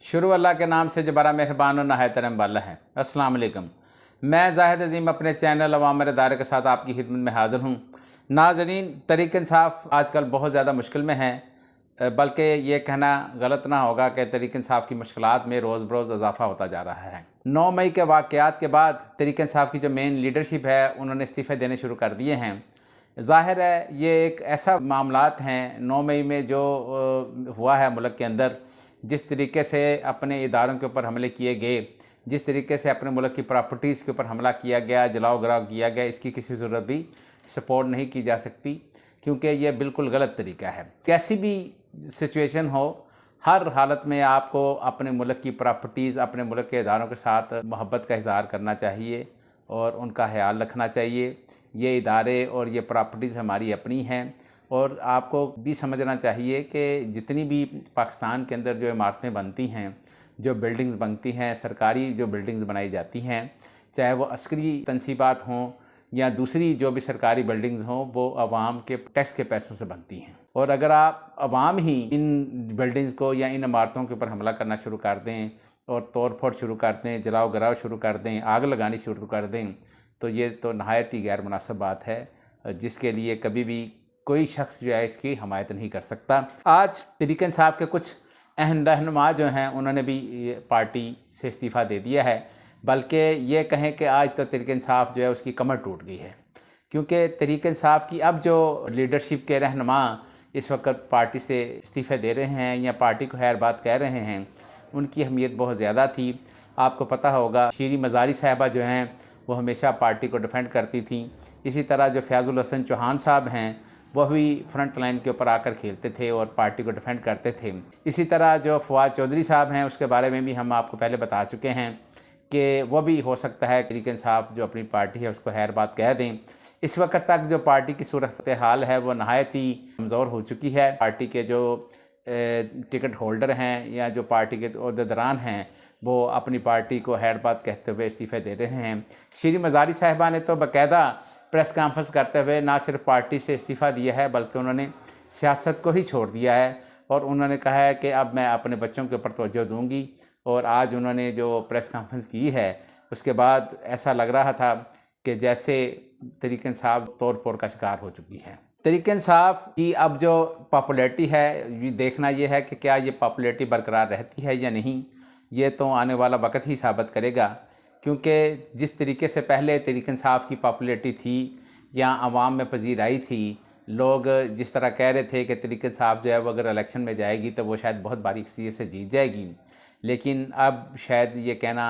शुरू अल्लाह के नाम से जो बड़ा मेहरबान और नहायत रहम वाला है। अस्सलाम वालेकुम। मैं जाहिद अजीम अपने चैनल अवामर इदारे के साथ आपकी खिदमत में हाज़िर हूँ। नाज़रीन, तहरीक इंसाफ आजकल बहुत ज़्यादा मुश्किल में है, बल्कि ये कहना गलत ना होगा कि तहरीक इंसाफ की मुश्किलात में रोज़ बरोज़ इजाफ़ा होता जा रहा है। 9 मई के वाक़यात के बाद तहरीक इंसाफ की जो मेन लीडरशिप है उन्होंने इस्तीफ़े देने शुरू कर दिए हैं। ज़ाहिर है ये एक ऐसा मामलात हैं, 9 मई में जो हुआ है मुल्क के अंदर, जिस तरीके से अपने इदारों के ऊपर हमले किए गए, जिस तरीके से अपने मुल्क की प्रॉपर्टीज़ के ऊपर हमला किया गया, जलाओ गराव किया गया, इसकी किसी सूरत भी सपोर्ट नहीं की जा सकती, क्योंकि ये बिल्कुल गलत तरीका है। कैसी भी सिचुएशन हो, हर हालत में आपको अपने मुल्क की प्रॉपर्टीज़, अपने मुल्क के इदारों के साथ मोहब्बत का इज़हार करना चाहिए और उनका ख्याल रखना चाहिए। ये इदारे और ये प्रॉपर्टीज़ हमारी अपनी हैं, और आपको भी समझना चाहिए कि जितनी भी पाकिस्तान के अंदर जो इमारतें बनती हैं, जो बिल्डिंग्स बनती हैं, सरकारी जो बिल्डिंग्स बनाई जाती हैं, चाहे वो अस्करी तनसीबात हों या दूसरी जो भी सरकारी बिल्डिंग्स हों, वो आवाम के टैक्स के पैसों से बनती हैं। और अगर आप आवाम ही इन बिल्डिंग्स को या इन इमारतों के ऊपर हमला करना शुरू कर दें और तोड़ फोड़ शुरू कर दें, जलाओ गराव शुरू कर दें, आग लगानी शुरू कर दें, तो ये तो नहायत ही गैर मुनासिब बात है, जिसके लिए कभी भी कोई शख्स जो है इसकी हमायत नहीं कर सकता। आज तहरीक इंसाफ के कुछ अहम रहनुमा जो हैं उन्होंने भी पार्टी से इस्तीफ़ा दे दिया है, बल्कि ये कहें कि आज तो तहरीक इंसाफ जो है उसकी कमर टूट गई है, क्योंकि तहरीक इंसाफ की अब जो लीडरशिप के रहनुमा इस वक्त पार्टी से इस्तीफ़े दे रहे हैं या पार्टी को खैर बात कह रहे हैं, उनकी अहमियत बहुत ज़्यादा थी। आपको पता होगा शीरी मज़ारी साहिबा जो हैं वो हमेशा पार्टी को डिफेंड करती थी। इसी तरह जो फयाजुल हसन चौहान साहब हैं वह भी फ्रंट लाइन के ऊपर आकर खेलते थे और पार्टी को डिफेंड करते थे। इसी तरह जो फवाद चौधरी साहब हैं, उसके बारे में भी हम आपको पहले बता चुके हैं कि वह भी हो सकता है तहरीक इंसाफ जो अपनी पार्टी है उसको खैर बात कह दें। इस वक्त तक जो पार्टी की सूरत हाल है वो नहायत ही कमज़ोर हो चुकी है। पार्टी के जो टिकट होल्डर हैं या जो पार्टी के अहदेदारान हैं वो अपनी पार्टी को खैर बात कहते हुए इस्तीफ़े दे रहे हैं। शीरी मज़ारी साहिबा ने तो बाकायदा प्रेस कॉन्फ्रेंस करते हुए ना सिर्फ पार्टी से इस्तीफ़ा दिया है, बल्कि उन्होंने सियासत को ही छोड़ दिया है और उन्होंने कहा है कि अब मैं अपने बच्चों के ऊपर तवज्जो दूँगी। और आज उन्होंने जो प्रेस कॉन्फ्रेंस की है उसके बाद ऐसा लग रहा था कि जैसे तहरीक इंसाफ तोड़ फोड़ का शिकार हो चुकी है। तहरीक इंसाफ की अब जो पॉपुलैरिटी है, ये देखना ये है कि क्या ये पॉपुलैरिटी बरकरार रहती है या नहीं, ये तो आने वाला वक्त ही साबित करेगा। क्योंकि जिस तरीके से पहले तहरीक इंसाफ की पॉपुलैरिटी थी या आवाम में पजीराई थी, लोग जिस तरह कह रहे थे कि तहरीक इंसाफ जो है वो अगर इलेक्शन में जाएगी तो वो शायद बहुत बारीकी से जीत जाएगी, लेकिन अब शायद ये कहना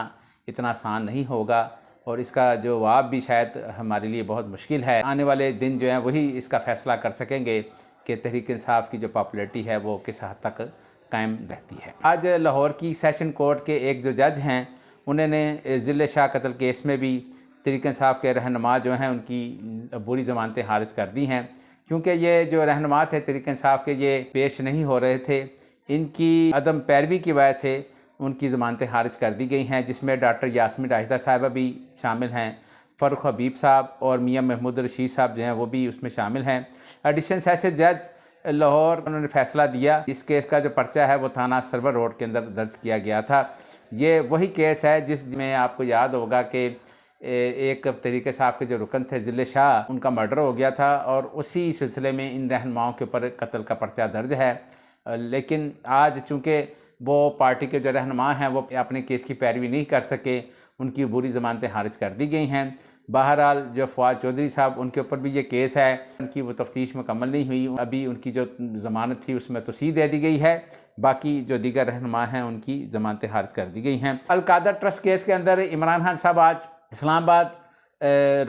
इतना आसान नहीं होगा और इसका जवाब भी शायद हमारे लिए बहुत मुश्किल है। आने वाले दिन जो हैं वही इसका फ़ैसला कर सकेंगे कि तहरीक इंसाफ की जो पॉपुलैरिटी है वो किस हद तक कायम रहती है। आज लाहौर की सेशन कोर्ट के एक जो जज हैं उन्होंने ज़िले शाह कत्ल केस में भी तहरीक इंसाफ के रहनुमा जो हैं उनकी बुरी ज़मानतें खारिज कर दी हैं, क्योंकि ये जो रहनुमा थे तहरीक इंसाफ के ये पेश नहीं हो रहे थे। इनकी अदम पैरवी की वजह से उनकी ज़मानतें खारिज कर दी गई हैं, जिसमें डॉक्टर यास्मीन राशिदा साहिबा भी शामिल हैं, फ़ारूक हबीब साहब और मियां महमूद रशीद साहब जो हैं वो भी उसमें शामिल हैं। एडिशनल सेशन जज लाहौर उन्होंने फ़ैसला दिया। इस केस का जो पर्चा है वो थाना सरवर रोड के अंदर दर्ज किया गया था। ये वही केस है जिसमें आपको याद होगा कि एक तहरीक इंसाफ के जो रुकन थे ज़िले शाह, उनका मर्डर हो गया था और उसी सिलसिले में इन रहनुमाओं के ऊपर कत्ल का पर्चा दर्ज है। लेकिन आज चूँकि वो पार्टी के जो रहनुमा हैं वो अपने केस की पैरवी नहीं कर सके, उनकी बुरी ज़मानतें खारिज कर दी गई हैं। बहरहाल जो फवाद चौधरी साहब उनके ऊपर भी ये केस है, उनकी वो तफ्तीश मुकम्मल नहीं हुई, अभी उनकी जो ज़मानत थी उसमें तोसीह दे दी गई है। बाकी जो दीगर रहनुमा हैं उनकी ज़मानतें खारिज कर दी गई हैं। अलकादा ट्रस्ट केस के अंदर इमरान खान साहब आज इस्लामाबाद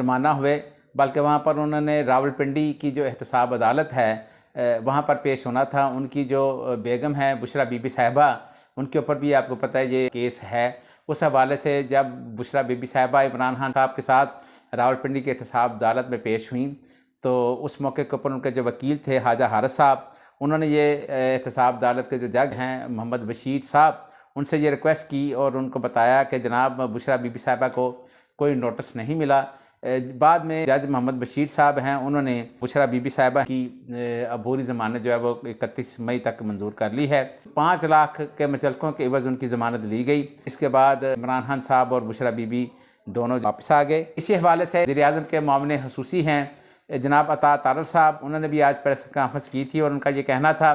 रवाना हुए, बल्कि वहाँ पर उन्होंने रावलपिंडी की जो एहतसाब अदालत है वहाँ पर पेश होना था। उनकी जो बेगम है बुशरा बीबी साहिबा, उनके ऊपर भी आपको पता है ये केस है। उस हवाले से जब बुशरा बीबी साहिबा इमरान खान साहब के साथ रावलपिंडी के एहतसाब अदालत में पेश हुई, तो उस मौके के ऊपर उनके जो वकील थे हाजा हारिस साहब, उन्होंने ये एहतसाब अदालत के जो जज हैं मोहम्मद बशीर साहब, उनसे ये रिक्वेस्ट की और उनको बताया कि जनाब बुशरा बीबी साहिबा को कोई नोटिस नहीं मिला। बाद में जज मोहम्मद बशीर साहब हैं, उन्होंने बुशरा बीबी साहिबा की अबूरी ज़मानत जो है वो 31 मई तक मंजूर कर ली है। 5 लाख के मुचलकों के एवज़ उनकी ज़मानत ली गई। इसके बाद इमरान खान साहब और बुशरा बीबी दोनों वापस आ गए। इसी हवाले से वज़ीर-ए-आज़म के मामले खसूसी हैं जनाब अता तारर साहब, उन्होंने भी आज प्रेस कॉन्फ्रेंस की थी और उनका ये कहना था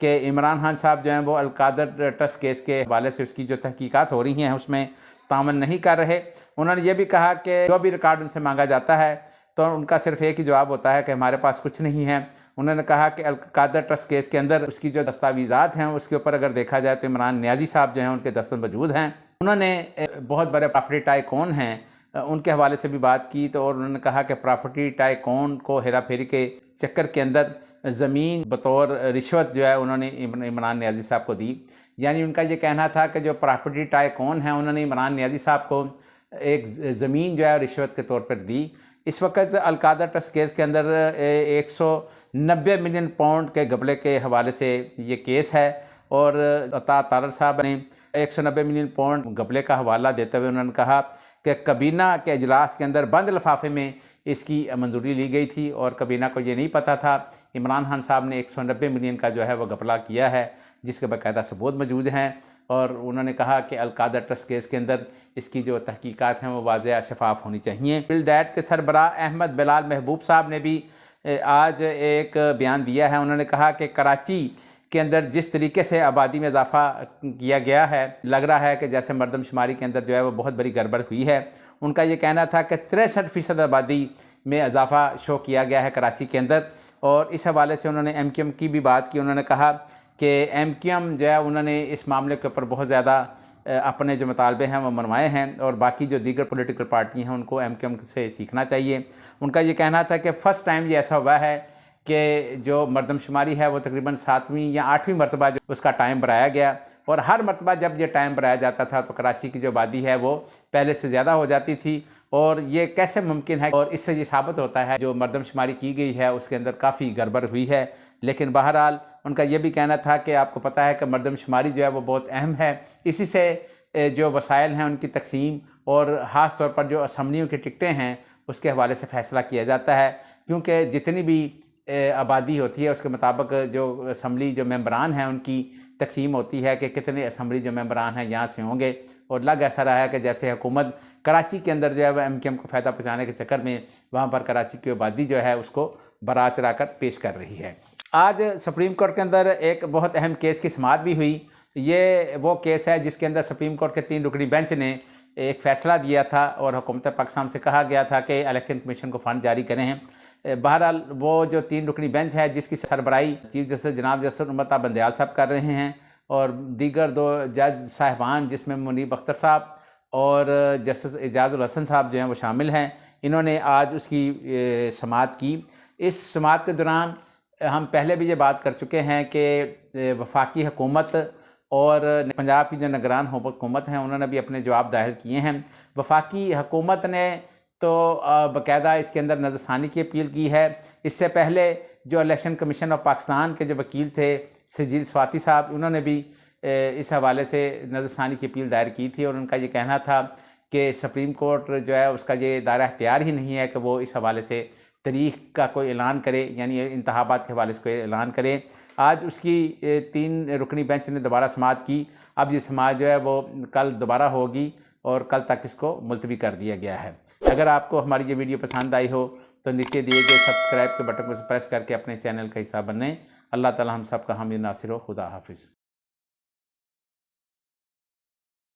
कि इमरान खान साहब जो हैं वो अल-कादर ट्रस्ट केस के हवाले से उसकी जो तहकीकात हो रही हैं उसमें तामन नहीं कर रहे। उन्होंने ये भी कहा कि जो भी रिकॉर्ड उनसे मांगा जाता है तो उनका सिर्फ एक ही जवाब होता है कि हमारे पास कुछ नहीं है। उन्होंने कहा कि अल-कादर ट्रस्ट केस के अंदर उसकी जो दस्तावेज़ात हैं उसके ऊपर अगर देखा जाए तो इमरान नियाज़ी साहब जो हैं उनके दस्तखत मौजूद हैं। उन्होंने बहुत बड़े प्रॉपर्टी टाइकून हैं उनके हवाले से भी बात की, तो और उन्होंने कहा कि प्रॉपर्टी टाइकून को हेरा फेरी के चक्कर के अंदर ज़मीन बतौर रिश्वत जो है उन्होंने इमरान नियाज़ी साहब को दी। यानी उनका ये कहना था कि जो प्रॉपर्टी टाइकून हैं उन्होंने इमरान नियाज़ी साहब को एक ज़मीन जो है रिश्वत के तौर पर दी। इस वक्त अल-कादर ट्रस्ट केस के अंदर 190 मिलियन पाउंड के घपले के हवाले से ये केस है और अता तारर साहब ने 190 मिलियन पाउंड घपले का हवाला देते हुए उन्होंने कहा कि कबीना के अजलास के अंदर बंद लिफाफे में इसकी मंजूरी ली गई थी और कबीना को ये नहीं पता था। इमरान खान साहब ने 190 मिलियन का जो है वो घपला किया है जिसके बाकायदा सबूत मौजूद हैं और उन्होंने कहा कि अल-कादर ट्रस्ट केस के अंदर इसकी जो तहकीकात हैं वो वाज़ेह शफाफ होनी चाहिए। बिलडैट के सरबराह अहमद बिलाल महबूब साहब ने भी आज एक बयान दिया है। उन्होंने कहा कि कराची के अंदर जिस तरीके से आबादी में इजाफा किया गया है, लग रहा है कि जैसे मरदमशुमारी के अंदर जो है वो बहुत बड़ी गड़बड़ हुई है। उनका ये कहना था कि 63% आबादी में इजाफा शो किया गया है कराची के अंदर और इस हवाले से उन्होंने MQM की भी बात की। उन्होंने कहा कि MQM जो है उन्होंने इस मामले के ऊपर बहुत ज़्यादा अपने जो मुतालबे हैं वो मनवाए हैं और बाकी जो दीगर पॉलिटिकल पार्टी हैं उनको MQM से सीखना चाहिए। उनका ये कहना था कि फ़र्स्ट टाइम ये ऐसा हुआ है कि जो मरदमशुमारी है वो तकरीबन 7वीं या 8वीं मरतबा जो उसका टाइम बढ़ाया गया और हर मरतबा जब ये टाइम बढ़ाया जाता था तो कराची की जो आबादी है वो पहले से ज़्यादा हो जाती थी और ये कैसे मुमकिन है और इससे ये साबित होता है जो मरदमशुमारी की गई है उसके अंदर काफ़ी गड़बड़ हुई है। लेकिन बहरहाल उनका ये भी कहना था कि आपको पता है कि मरदमशुमारी जो है वो बहुत अहम है, इसी से जो वसाइल हैं उनकी तकसीम और ख़ास तौर पर जो असम्बलियों की टिकटें हैं उसके हवाले से फ़ैसला किया जाता है क्योंकि जितनी भी आबादी होती है उसके मुताबिक जो असम्बली जो मेंबरान हैं उनकी तकसीम होती है कि कितने असम्बली जो मेंबरान हैं यहाँ से होंगे और लग ऐसा रहा है कि जैसे हुकूमत कराची के अंदर जो है वह MQM को फ़ायदा पहुँचाने के चक्कर में वहाँ पर कराची की आबादी जो है उसको बरा चढ़ा कर पेश कर रही है। आज सुप्रीम कोर्ट के अंदर एक बहुत अहम केस की समाअत भी हुई। ये वो केस है जिसके अंदर सुप्रीम कोर्ट के 3 रुकनी बेंच ने एक फ़ैसला दिया था और हुकूमत पाकिस्तान से कहा गया था कि इलेक्शन कमीशन को फ़ंड जारी करें हैं। बहरहाल वो जो 3 रुकनी बेंच है जिसकी सरबराही चीफ जस्टिस जनाब जस्टिस उमर बंदयाल साहब कर रहे हैं और दीगर 2 जज साहिबान जिसमें मुनीब अख्तर साहब और जस्टिस एजाजुल हसन साहब जो हैं वो शामिल हैं, इन्होंने आज उसकी समाअत की। इस समाअत के दौरान हम पहले भी ये बात कर चुके हैं कि वफाकी हुकूमत और पंजाब की जो निगरान हुकूमत हैं उन्होंने भी अपने जवाब दायर किए हैं। वफाकी हुकूमत ने तो बाकायदा इसके अंदर नज़रसानी की अपील की है। इससे पहले जो इलेक्शन कमीशन ऑफ पाकिस्तान के जो वकील थे सजीद स्वाति साहब, उन्होंने भी इस हवाले से नज़रसानी की अपील दायर की थी और उनका ये कहना था कि सुप्रीम कोर्ट जो है उसका ये दायरा इख्तियार ही नहीं है कि वो इस हवाले से तारीख़ का कोई ऐलान करे, यानी इंतखाबात के हवाले से कोई ऐलान करे। आज उसकी 3 रुकनी बेंच ने दोबारा समाअत की। अब ये समाअत जो है वो कल दोबारा होगी और कल तक इसको मुलतवी कर दिया गया है। अगर आपको हमारी ये वीडियो पसंद आई हो तो नीचे दिए गए सब्सक्राइब के बटन को प्रेस करके अपने चैनल का हिस्सा बनें। अल्लाह ताला हम सब का हामी नासिर हो। खुदा हाफिज़।